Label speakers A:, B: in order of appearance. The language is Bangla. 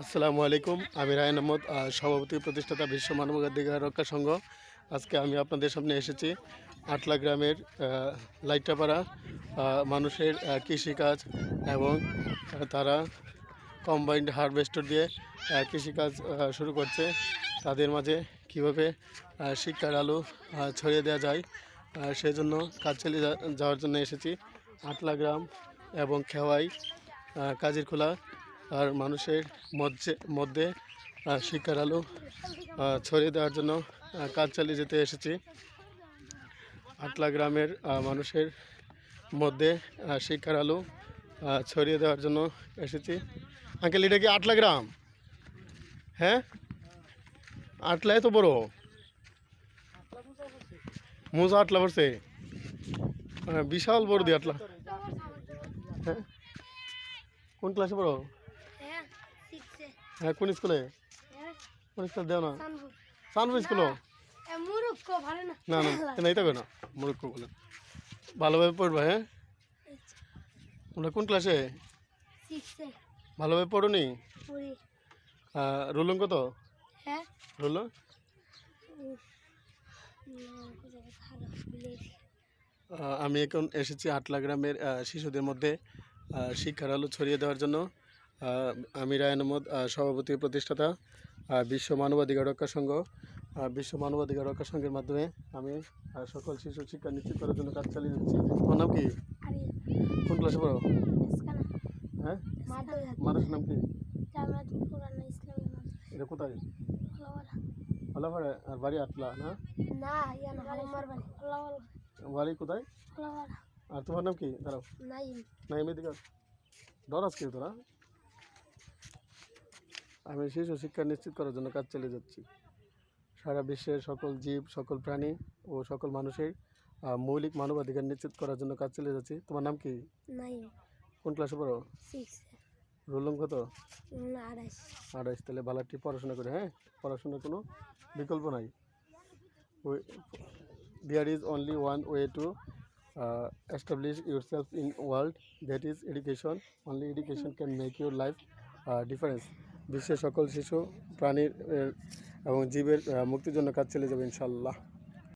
A: আসসালামু আলাইকুম। আমি রায়হান আহমদ, সভাপতি প্রতিষ্ঠাতা বিশ্ব মানবাধিকার রক্ষা সংঘ। আজকে আমি আপনাদের সামনে এসেছি আটলা গ্রামের লাইটাপাড়া মানুষের কৃষিকাজ এবং তারা কম্বাইন্ড হারভেস্টার দিয়ে কৃষিকাজ শুরু করছে। তাদের মাঝে কীভাবে শিক্ষার আলো ছড়িয়ে দেওয়া যায় সেই জন্য কাজ চালিয়ে যাওয়ার জন্য এসেছি আটলা গ্রাম এবং খেওয়াই কাজিরখোলা আর মানুষের মধ্যে শিক্ষার আলো ছড়িয়ে দেওয়ার জন্য কাজ চালিয়ে যেতে এসেছি। আটলা গ্রামের মানুষের মধ্যে শিক্ষার আলো ছড়িয়ে দেওয়ার জন্য এসেছি। আঙ্কেল, এটা কি আটলা গ্রাম? হ্যাঁ, আটলা এত বড় মোজা আটলা পড়ছে, বিশাল বড় দিয়ে আটলা। হ্যাঁ, কোন ক্লাসে পড়ো? হ্যাঁ, কোন স্কুলে? কোন স্কুল দেও না? সানভু স্কুল? না না না, এই তো না, মুরুক্ষ বলে। ভালোভাবে পড়বা। হ্যাঁ, তোমরা কোন ক্লাসে? ভালোভাবে পড়ো নি? রুলং কত? রুল আমি এখন এসেছি আটলা গ্রামের শিশুদের মধ্যে শিক্ষার আলো ছড়িয়ে দেওয়ার জন্য। আমি রায়হান আহমদ, সভাপতি প্রতিষ্ঠাতা বিশ্ব মানবাধিকার রক্ষা সংঘ। বিশ্ব মানবাধিকার রক্ষা সংঘের মাধ্যমে আমি সকল শিশুর শিক্ষা নিশ্চিত করার জন্য কাজ চালিয়ে যাচ্ছি। তোমার নাম কি? কোন ক্লাসে পড়ো? হ্যাঁ, মাদ্রাসার নাম কি? এটা কোথায়? হলাপাড়া। আর বাড়ি আটলা না? বাড়ি কোথায়? আর তোমার নাম কি? দাঁড়াও, নাইম। এদিকে ডর আজকে তোরা। আমি শিশু শিক্ষা নিশ্চিত করার জন্য কাজ চালিয়ে যাচ্ছি। সারা বিশ্বের সকল জীব, সকল প্রাণী ও সকল মানুষের মৌলিক মানবাধিকার নিশ্চিত করার জন্য কাজ চালিয়ে যাচ্ছি। তোমার নাম কি? কোন ক্লাসে পড়ো? রোল নং কত? 28। তাহলে ভালোটি পড়াশোনা করে। হ্যাঁ, পড়াশোনার কোনো বিকল্প নাই। There is only one way to establish yourself in world, that is education. Only education can make your life difference. বিশ্বের সকল শিশু প্রাণীর এবং জীবের মুক্তির জন্য কাজ চালিয়ে যাবে ইনশাআল্লাহ।